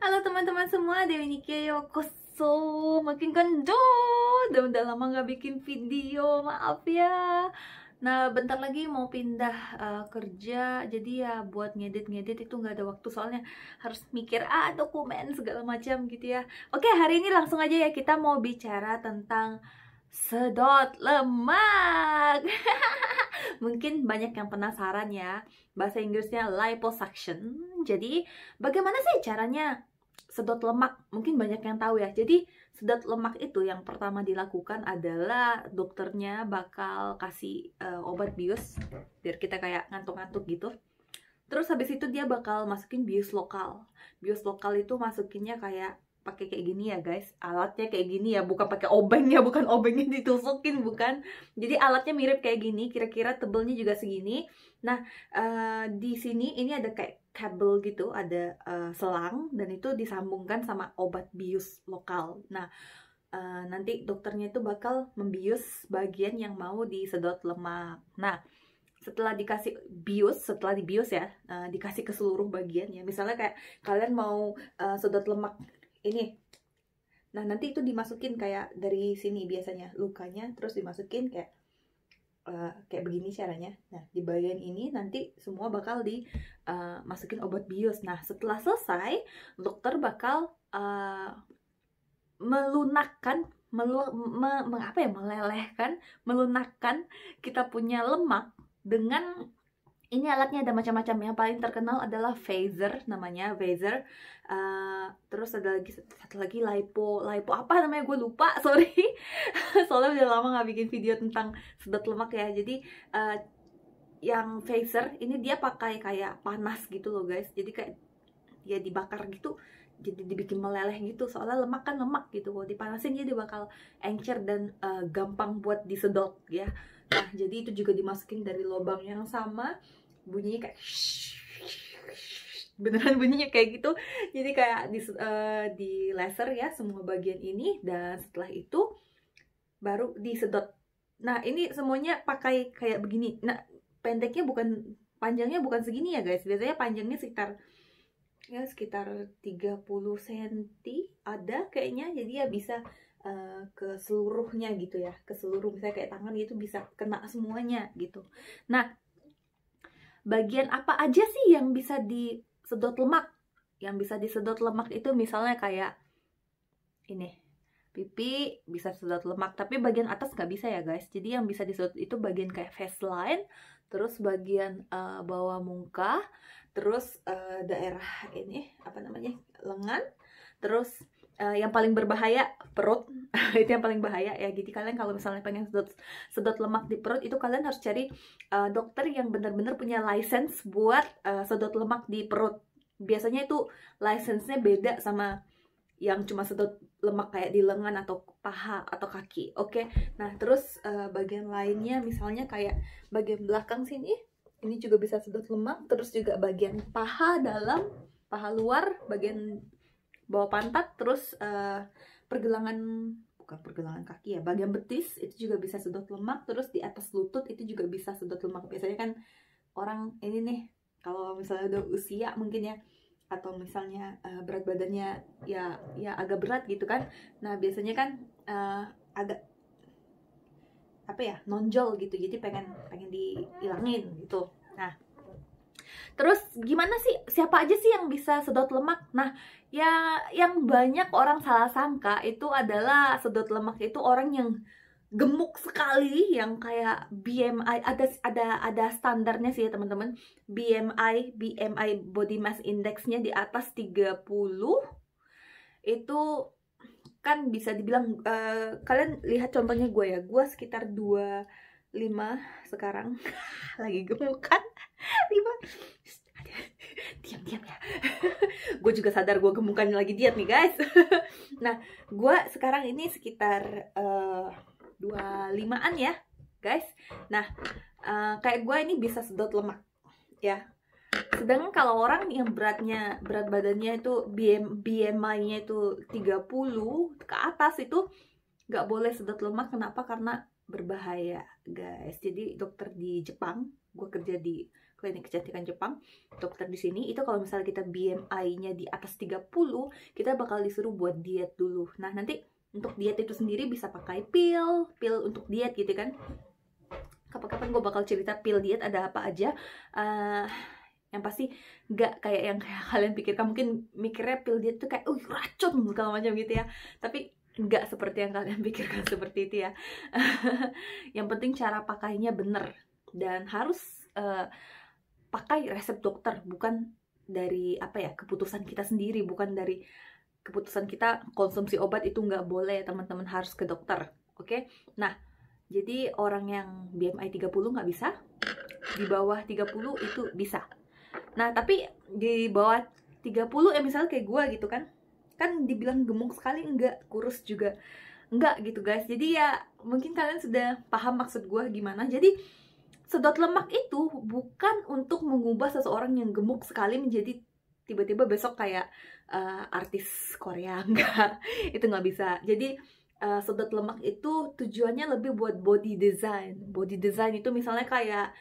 Halo teman-teman semua, Dewi Nike Yokoso. Makin kendo, udah lama nggak bikin video, maaf ya. Nah, bentar lagi mau pindah kerja, jadi ya buat ngedit-ngedit itu nggak ada waktu, soalnya harus mikir dokumen segala macam gitu ya. Oke, hari ini langsung aja ya, kita mau bicara tentang sedot lemak. Mungkin banyak yang penasaran ya, bahasa Inggrisnya liposuction. Jadi bagaimana sih caranya sedot lemak? Mungkin banyak yang tahu ya. Jadi sedot lemak itu yang pertama dilakukan adalah dokternya bakal kasih obat bius biar kita kayak ngantuk-ngantuk gitu. Terus habis itu dia bakal masukin bius lokal. Bius lokal itu masukinnya kayak pakai kayak gini ya guys, alatnya kayak gini ya, bukan pakai obeng ya, bukan obengnya ditusukin, bukan. Jadi alatnya mirip kayak gini, kira-kira tebelnya juga segini. Nah, di sini ini ada kayak kabel gitu, ada selang, dan itu disambungkan sama obat bius lokal. Nah, nanti dokternya itu bakal membius bagian yang mau disedot lemak. Nah, setelah dikasih bius, setelah dibius ya, dikasih ke seluruh bagian ya. Misalnya kayak kalian mau sedot lemak ini, nah nanti itu dimasukin kayak dari sini biasanya lukanya, terus dimasukin kayak begini caranya. Nah, di bagian ini nanti semua bakal dimasukin obat bius. Nah, setelah selesai, dokter bakal melunakkan, melelehkan, melunakkan kita punya lemak dengan ini. Alatnya ada macam-macam, yang paling terkenal adalah phaser, namanya phaser. Terus ada lagi satu lagi lipo apa namanya, gue lupa, sorry. Soalnya udah lama nggak bikin video tentang sedot lemak ya. Jadi yang phaser ini dia pakai kayak panas gitu loh guys, jadi kayak ya dibakar gitu, jadi dibikin meleleh gitu. Soalnya lemak kan lemak gitu, kalau dipanasin dia bakal encer dan gampang buat disedot ya. Nah, jadi itu juga dimasukin dari lubang yang sama, bunyinya kayak beneran bunyinya kayak gitu. Jadi kayak di laser ya semua bagian ini, dan setelah itu baru disedot. Nah, ini semuanya pakai kayak begini. Nah, panjangnya bukan segini ya guys. Biasanya panjangnya sekitar 30 cm ada kayaknya. Jadi ya bisa ke seluruhnya gitu ya, ke seluruh, misalnya kayak tangan gitu bisa kena semuanya gitu. Nah, bagian apa aja sih yang bisa disedot lemak? Yang bisa disedot lemak itu misalnya kayak ini, pipi bisa sedot lemak, tapi bagian atas nggak bisa ya guys. Jadi yang bisa disedot itu bagian kayak face line, terus bagian bawah muka, terus daerah ini apa namanya, lengan, terus yang paling berbahaya perut. Itu yang paling bahaya ya. Jadi kalian kalau misalnya pengen sedot lemak di perut, itu kalian harus cari dokter yang benar-benar punya license buat sedot lemak di perut. Biasanya itu license-nya beda sama yang cuma sedot lemak kayak di lengan atau paha atau kaki. Oke. Nah, terus bagian lainnya misalnya kayak bagian belakang sini, ini juga bisa sedot lemak. Terus juga bagian paha dalam, paha luar, bagian bawah pantat, terus bukan pergelangan kaki ya, bagian betis itu juga bisa sedot lemak. Terus di atas lutut itu juga bisa sedot lemak. Biasanya kan orang ini nih, kalau misalnya udah usia mungkin ya, atau misalnya berat badannya ya agak berat gitu kan. Nah, biasanya kan agak apa ya, nonjol gitu, jadi pengen dihilangin gitu. Nah, terus gimana sih, siapa aja sih yang bisa sedot lemak? Nah, ya yang banyak orang salah sangka itu adalah sedot lemak itu orang yang gemuk sekali, yang kayak BMI, ada standarnya sih ya teman-teman. BMI body mass indexnya di atas 30 itu kan bisa dibilang, kalian lihat contohnya gue ya, gue sekitar 25 sekarang. Lagi gemuk kan. 5 diam ya. Gue juga sadar gue gemukan, lagi diet nih guys. Nah, gue sekarang ini sekitar 25-an ya guys. Nah, kayak gue ini bisa sedot lemak ya. Sedangkan kalau orang yang berat badannya itu BMI-nya itu 30 ke atas, itu nggak boleh sedot lemak. Kenapa? Karena berbahaya guys. Jadi dokter di Jepang, gue kerja di klinik kecantikan Jepang, dokter di sini itu kalau misalnya kita BMI-nya di atas 30, kita bakal disuruh buat diet dulu. Nah, nanti untuk diet itu sendiri bisa pakai pil untuk diet gitu kan. Kapan-kapan gue bakal cerita pil diet ada apa aja. Yang pasti nggak kayak yang kalian pikirkan. Mungkin mikirnya pil diet tuh kayak racun segala macam gitu ya, tapi nggak seperti yang kalian pikirkan seperti itu ya. Yang penting cara pakainya bener, dan harus pakai resep dokter, bukan dari keputusan kita sendiri, bukan dari keputusan kita konsumsi obat. Itu nggak boleh, teman-teman harus ke dokter. Oke? Nah, jadi orang yang BMI 30 nggak bisa, di bawah 30 itu bisa. Nah, tapi di bawah 30 misalnya kayak gue gitu kan dibilang gemuk sekali enggak, kurus juga enggak gitu guys. Jadi ya mungkin kalian sudah paham maksud gue gimana. Jadi sedot lemak itu bukan untuk mengubah seseorang yang gemuk sekali menjadi tiba-tiba besok kayak artis Korea, enggak. Itu nggak bisa. Jadi sedot lemak itu tujuannya lebih buat body design. Body design itu misalnya kayak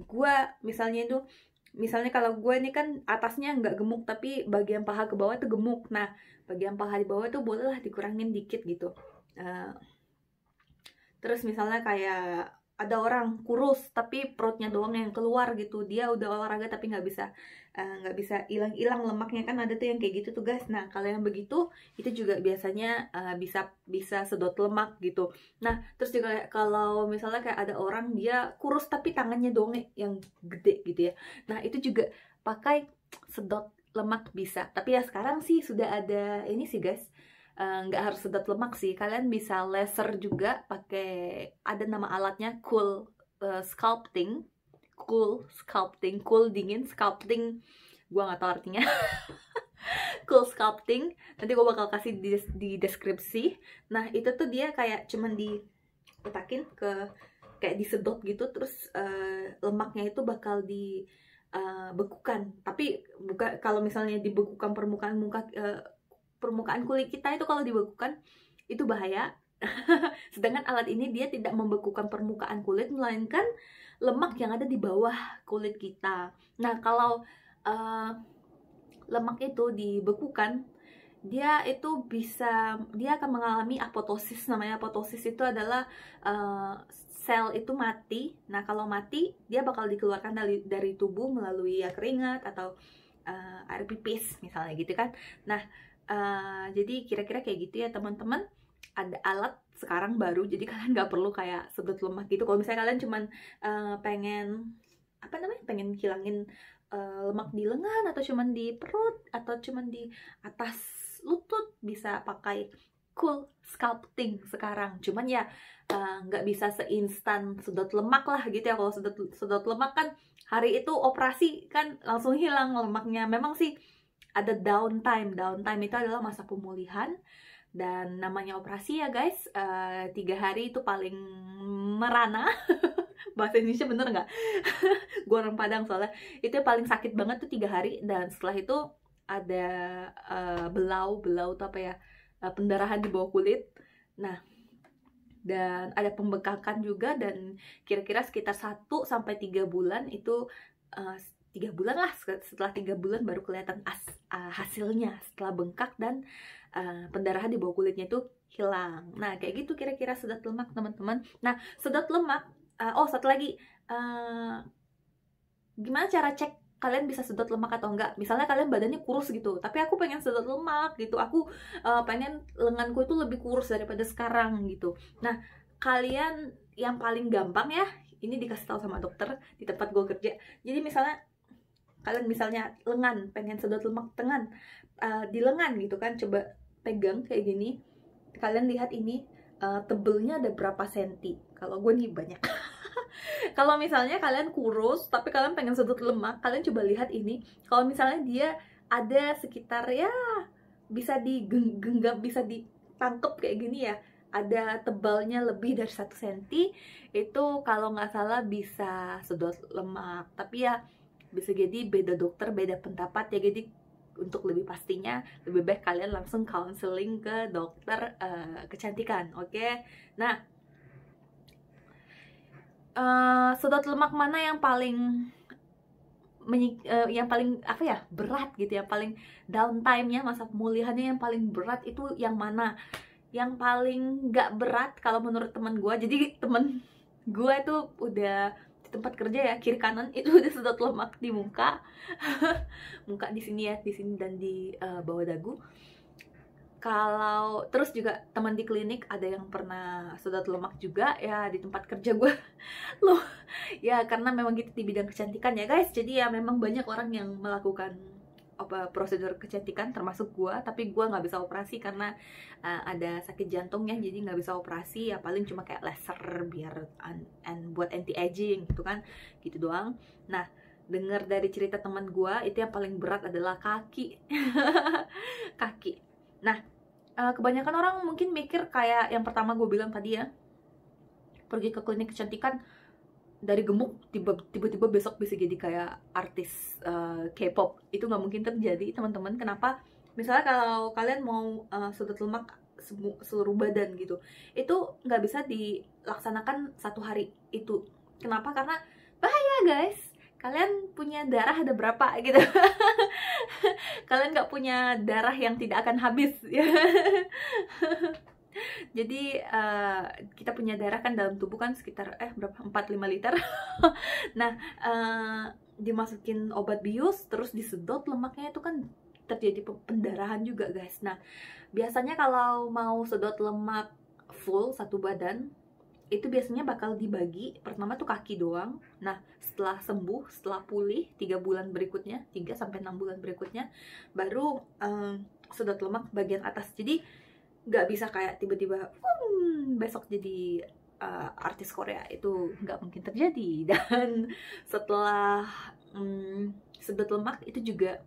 gue misalnya kalau gue ini kan atasnya nggak gemuk tapi bagian paha ke bawah itu gemuk. Nah, bagian paha di bawah itu bolehlah dikurangin dikit gitu. Terus misalnya kayak ada orang kurus tapi perutnya doang yang keluar gitu, dia udah olahraga tapi nggak bisa hilang lemaknya, kan ada tuh yang kayak gitu tuh guys. Nah, kalau yang begitu itu juga biasanya bisa sedot lemak gitu. Nah, terus juga kalau misalnya kayak ada orang dia kurus tapi tangannya doang yang gede gitu ya, nah itu juga pakai sedot lemak bisa. Tapi ya sekarang sih sudah ada ini sih guys, nggak harus sedot lemak sih, kalian bisa laser juga pakai, ada nama alatnya cool sculpting, cool dingin, sculpting gua nggak tahu artinya. Cool sculpting, nanti gue bakal kasih di deskripsi. Nah, itu tuh dia kayak cuman diletakin ke, kayak disedot gitu, terus lemaknya itu bakal dibekukan. Tapi bukan, kalau misalnya dibekukan permukaan kulit kita itu kalau dibekukan itu bahaya. Sedangkan alat ini dia tidak membekukan permukaan kulit, melainkan lemak yang ada di bawah kulit kita. Nah, kalau lemak itu dibekukan, dia akan mengalami apoptosis. Namanya apoptosis itu adalah sel itu mati. Nah, kalau mati dia bakal dikeluarkan dari tubuh melalui keringat atau air pipis misalnya gitu kan. Nah, jadi kira-kira kayak gitu ya teman-teman. Ada alat sekarang baru, jadi kalian nggak perlu kayak sedot lemak gitu. Kalau misalnya kalian cuman pengen hilangin lemak di lengan, atau cuman di perut, atau cuman di atas lutut, bisa pakai cool sculpting sekarang. Cuman ya nggak bisa seinstan sedot lemak lah gitu ya. Kalau sedot lemak kan hari itu operasi kan langsung hilang lemaknya. Memang sih ada downtime itu adalah masa pemulihan, dan namanya operasi ya guys, 3 hari itu paling merana. Bahasa Indonesia bener nggak? Gue orang Padang soalnya. Itu paling sakit banget tuh 3 hari, dan setelah itu ada belau tuh apa ya, pendarahan di bawah kulit. Nah, dan ada pembengkakan juga, dan kira-kira sekitar 1-3 bulan itu 3 bulan lah, setelah 3 bulan baru kelihatan hasilnya setelah bengkak dan pendarahan di bawah kulitnya itu hilang. Nah, kayak gitu kira-kira sedot lemak teman-teman. Nah, sedot lemak, satu lagi, gimana cara cek kalian bisa sedot lemak atau enggak? Misalnya kalian badannya kurus gitu, tapi aku pengen sedot lemak gitu, aku pengen lenganku itu lebih kurus daripada sekarang gitu. Nah, kalian yang paling gampang ya, ini dikasih tahu sama dokter di tempat gue kerja. Jadi misalnya kalian lengan, pengen sedot lemak di lengan gitu kan, coba pegang kayak gini, kalian lihat ini tebelnya ada berapa senti. Kalau gue nih banyak. Kalau misalnya kalian kurus tapi kalian pengen sedot lemak, kalian coba lihat ini. Kalau misalnya dia ada sekitar ya bisa digenggam, bisa ditangkep kayak gini ya, ada tebalnya lebih dari 1 cm, itu kalau nggak salah bisa sedot lemak. Tapi ya bisa jadi beda dokter, beda pendapat ya. Jadi untuk lebih pastinya lebih baik kalian langsung counseling ke dokter kecantikan. Oke? Nah, sedot lemak mana yang paling yang paling apa ya, berat gitu, yang paling downtime-nya, masa pemulihannya yang paling berat itu yang mana? Yang paling nggak berat kalau menurut teman gue. Jadi temen gue itu udah di tempat kerja ya, kiri kanan itu udah sedot lemak di muka, muka di sini ya, di sini dan di bawah dagu. Kalau terus juga teman di klinik ada yang pernah sedot lemak juga ya di tempat kerja gue. Loh, ya karena memang gitu di bidang kecantikan ya guys. Jadi ya memang banyak orang yang melakukan prosedur kecantikan termasuk gue, tapi gue nggak bisa operasi karena ada sakit jantung ya, jadi nggak bisa operasi ya, paling cuma kayak laser biar buat anti aging gitu kan, gitu doang. Nah, dengar dari cerita teman gue itu yang paling berat adalah kaki. Kaki. Nah, kebanyakan orang mungkin mikir kayak yang pertama gue bilang tadi ya, pergi ke klinik kecantikan dari gemuk tiba-tiba besok bisa jadi kayak artis K-pop. Itu nggak mungkin terjadi teman-teman. Kenapa? Misalnya kalau kalian mau sedot lemak seluruh badan gitu, itu nggak bisa dilaksanakan satu hari itu. Kenapa? Karena bahaya guys, kalian punya darah ada berapa gitu. Kalian nggak punya darah yang tidak akan habis ya. Jadi kita punya darah kan dalam tubuh kan sekitar berapa, 4-5 liter. Nah, dimasukin obat bius terus disedot lemaknya, itu kan terjadi pendarahan juga guys. Nah, biasanya kalau mau sedot lemak full satu badan itu biasanya bakal dibagi. Pertama tuh kaki doang. Nah, setelah sembuh, setelah pulih 3 bulan berikutnya, 3-6 bulan berikutnya baru sedot lemak bagian atas. Jadi nggak bisa kayak tiba-tiba besok jadi artis Korea, itu nggak mungkin terjadi. Dan setelah sedot lemak itu juga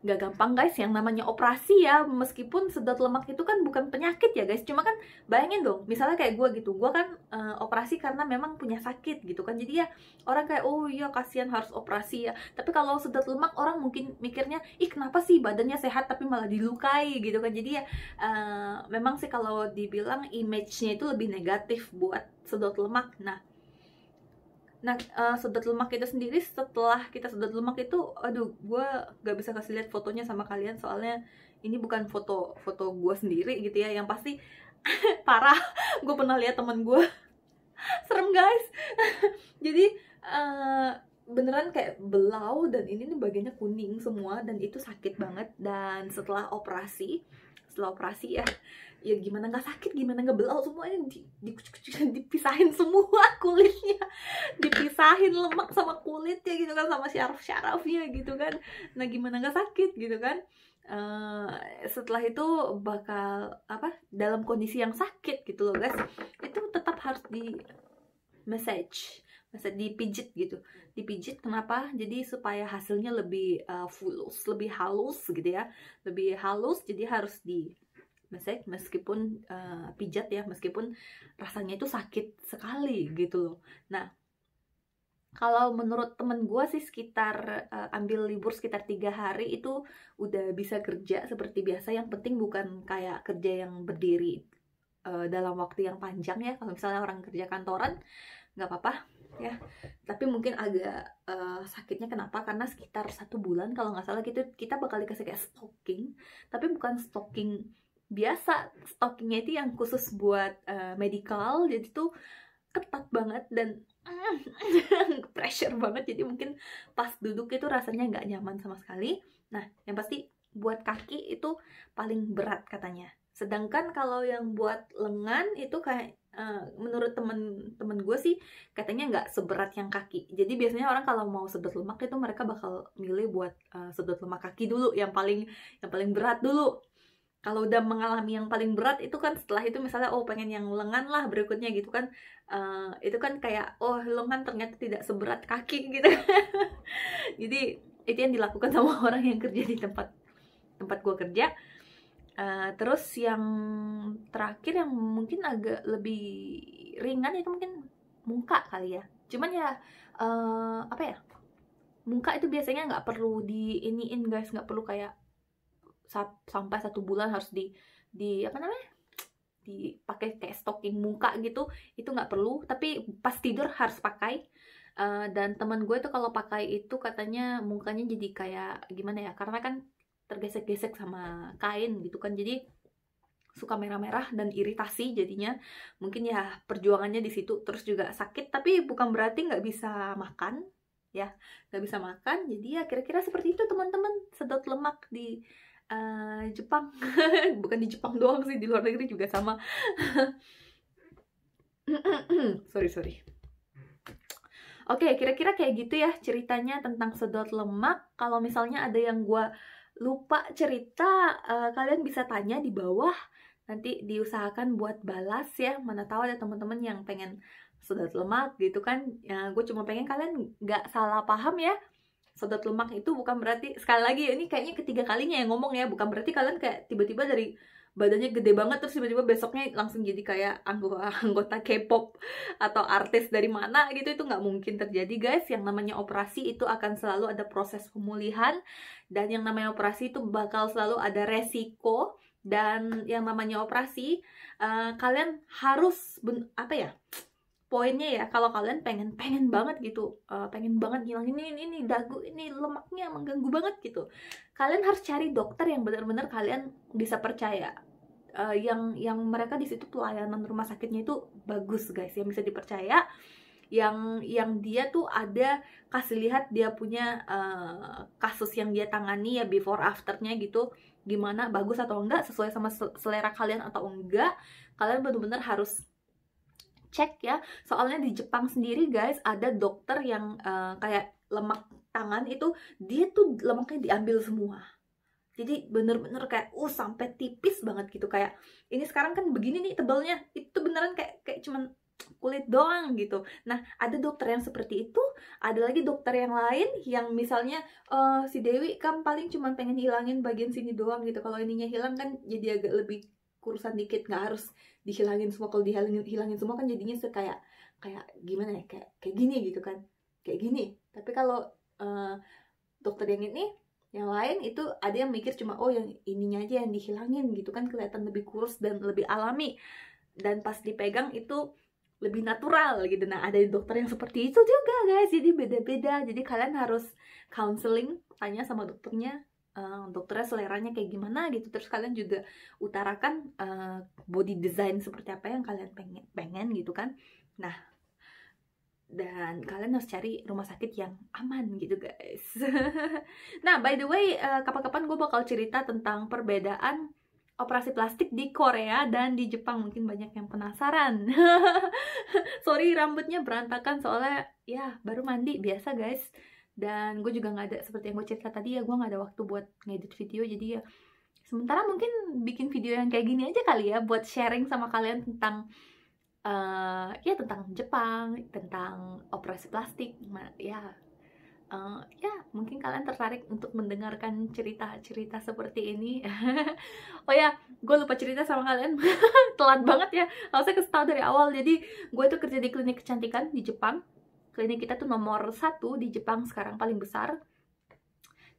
nggak gampang guys, yang namanya operasi ya. Meskipun sedot lemak itu kan bukan penyakit ya guys, cuma kan bayangin dong, misalnya kayak gue gitu, gue kan operasi karena memang punya sakit gitu kan, jadi ya orang kayak oh iya kasihan harus operasi ya. Tapi kalau sedot lemak orang mungkin mikirnya ih kenapa sih badannya sehat tapi malah dilukai gitu kan. Jadi ya memang sih kalau dibilang image-nya itu lebih negatif buat sedot lemak. Nah, sedot lemak itu sendiri, setelah kita sedot lemak itu, aduh, gue gak bisa kasih lihat fotonya sama kalian soalnya ini bukan foto gue sendiri gitu ya, yang pasti parah. Gue pernah lihat temen gue, serem guys. Jadi beneran kayak belau, dan ini nih bagiannya kuning semua dan itu sakit banget. Dan setelah operasi ya gimana nggak sakit, gimana nggak belau, semuanya dipisahin semua kulitnya, dipisahin lemak sama kulitnya gitu kan, sama syaraf-syarafnya gitu kan. Nah gimana nggak sakit gitu kan. Setelah itu bakal dalam kondisi yang sakit gitu loh guys, itu tetap harus di massage, dipijit gitu, dipijit. Kenapa? Jadi supaya hasilnya lebih fulus, lebih halus gitu ya, lebih halus. Jadi harus di massage meskipun pijat ya, meskipun rasanya itu sakit sekali gitu loh. Nah, kalau menurut temen gue sih sekitar ambil libur sekitar 3 hari itu udah bisa kerja seperti biasa. Yang penting bukan kayak kerja yang berdiri dalam waktu yang panjang ya. Kalau misalnya orang kerja kantoran nggak apa-apa ya, tapi mungkin agak sakitnya kenapa? Karena sekitar 1 bulan kalau nggak salah gitu kita bakal dikasih kayak stocking, tapi bukan stocking biasa, stockingnya itu yang khusus buat medical. Jadi tuh ketat banget dan pressure banget, jadi mungkin pas duduk itu rasanya nggak nyaman sama sekali. Nah, yang pasti buat kaki itu paling berat katanya. Sedangkan kalau yang buat lengan itu kayak menurut temen gue sih katanya nggak seberat yang kaki. Jadi biasanya orang kalau mau sedot lemak itu mereka bakal milih buat sedot lemak kaki dulu, yang paling berat dulu. Kalau udah mengalami yang paling berat itu kan setelah itu misalnya oh pengen yang lengan lah berikutnya gitu kan, itu kan kayak oh lengan ternyata tidak seberat kaki gitu. Jadi itu yang dilakukan sama orang yang kerja di tempat gue kerja. Terus yang terakhir yang mungkin agak lebih ringan itu mungkin muka kali ya. Cuman ya muka itu biasanya nggak perlu diiniin guys, nggak perlu kayak sampai 1 bulan harus dipakai kayak stocking muka gitu, itu nggak perlu. Tapi pas tidur harus pakai. Dan teman gue tuh kalau pakai itu katanya mukanya jadi kayak gimana ya, karena kan tergesek-gesek sama kain gitu kan, jadi suka merah-merah dan iritasi jadinya. Mungkin ya perjuangannya di situ. Terus juga sakit, tapi bukan berarti nggak bisa makan ya, nggak bisa makan. Jadi ya kira-kira seperti itu teman-teman, sedot lemak di Jepang. Bukan di Jepang doang sih, di luar negeri juga sama. sorry. Oke, kira-kira kayak gitu ya ceritanya tentang sedot lemak. Kalau misalnya ada yang gue lupa cerita, kalian bisa tanya di bawah. Nanti diusahakan buat balas ya. Mana tahu ada teman-teman yang pengen sedot lemak gitu kan. Ya, gue cuma pengen kalian nggak salah paham ya. Sedot lemak itu bukan berarti, sekali lagi ini kayaknya ketiga kalinya yang ngomong ya, bukan berarti kalian kayak tiba-tiba dari badannya gede banget terus tiba-tiba besoknya langsung jadi kayak anggota K-pop atau artis dari mana gitu. Itu nggak mungkin terjadi guys. Yang namanya operasi itu akan selalu ada proses pemulihan, dan yang namanya operasi itu bakal selalu ada resiko. Dan yang namanya operasi, kalian harus apa ya, poinnya ya, kalau kalian pengen banget gitu, pengen banget ngilangin ini dagu, ini lemaknya mengganggu banget gitu, kalian harus cari dokter yang benar-benar kalian bisa percaya, yang mereka di situ pelayanan rumah sakitnya itu bagus guys, yang bisa dipercaya, yang dia tuh ada kasih lihat dia punya kasus yang dia tangani ya, before afternya gitu, gimana bagus atau enggak, sesuai sama selera kalian atau enggak. Kalian benar-benar harus cek ya. Soalnya di Jepang sendiri guys, ada dokter yang kayak lemak tangan itu, dia tuh lemaknya diambil semua. Jadi bener-bener kayak sampai tipis banget gitu. Kayak ini sekarang kan begini nih tebalnya, itu beneran kayak cuman kulit doang gitu. Nah, ada dokter yang seperti itu. Ada lagi dokter yang lain yang misalnya si Dewi kan paling cuman pengen hilangin bagian sini doang gitu. Kalau ininya hilang kan jadi agak lebih kurusan dikit, nggak harus dihilangin semua. Kalau dihilangin semua kan jadinya kayak gimana ya, kayak gini gitu kan, kayak gini. Tapi kalau dokter yang ini, yang lain itu ada yang mikir cuma yang ininya aja yang dihilangin gitu kan, kelihatan lebih kurus dan lebih alami, dan pas dipegang itu lebih natural gitu. Nah, ada dokter yang seperti itu juga guys, jadi beda-beda. Jadi kalian harus counseling, tanya sama dokternya, dokternya seleranya kayak gimana gitu. Terus kalian juga utarakan body design seperti apa yang kalian pengen gitu kan. Nah, dan kalian harus cari rumah sakit yang aman gitu guys. Nah, by the way, kapan-kapan gue bakal cerita tentang perbedaan operasi plastik di Korea dan di Jepang. Mungkin banyak yang penasaran. Sorry rambutnya berantakan soalnya ya baru mandi biasa guys. Dan gue juga nggak ada, seperti yang gue cerita tadi ya, gue nggak ada waktu buat ngedit video. Jadi ya sementara mungkin bikin video yang kayak gini aja kali ya, buat sharing sama kalian tentang ya tentang Jepang, tentang operasi plastik. Ya mungkin kalian tertarik untuk mendengarkan cerita-cerita seperti ini. Oh ya, gue lupa cerita sama kalian. Telat banget ya, harusnya kasih tahu dari awal. Jadi gue tuh kerja di klinik kecantikan di Jepang. Klinik kita tuh nomor 1 di Jepang sekarang, paling besar.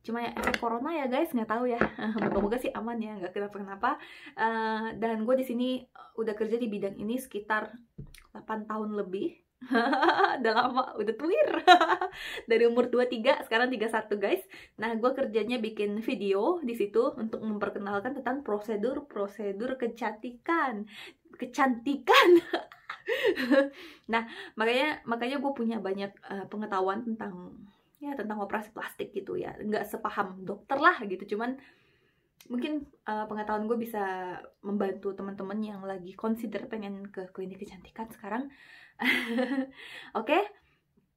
Cuma ya efek corona ya guys, nggak tahu ya. Moga-moga sih aman ya, nggak kenapa-kenapa. Dan gue di sini udah kerja di bidang ini sekitar 8 tahun lebih. Udah lama, udah tuir. Dari umur 23, sekarang 31 guys. Nah, gue kerjanya bikin video di situ untuk memperkenalkan tentang prosedur kecantikan. Nah, makanya gue punya banyak pengetahuan tentang operasi plastik gitu ya. Nggak sepaham dokter lah gitu, cuman mungkin pengetahuan gue bisa membantu teman-teman yang lagi consider pengen ke klinik kecantikan sekarang. Oke.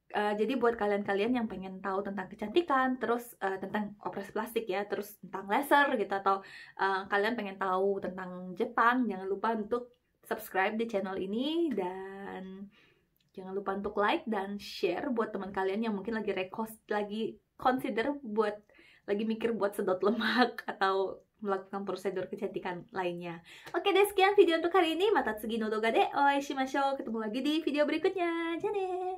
Jadi buat kalian-kalian yang pengen tahu tentang kecantikan, terus tentang operasi plastik ya, terus tentang laser gitu, atau kalian pengen tahu tentang Jepang, jangan lupa untuk subscribe di channel ini, dan jangan lupa untuk like dan share buat teman kalian yang mungkin lagi consider buat lagi mikir buat sedot lemak atau melakukan prosedur kecantikan lainnya. Oke deh, sekian video untuk hari ini. Matatsugi no doga de oai shimashou. Ketemu lagi di video berikutnya. Jane!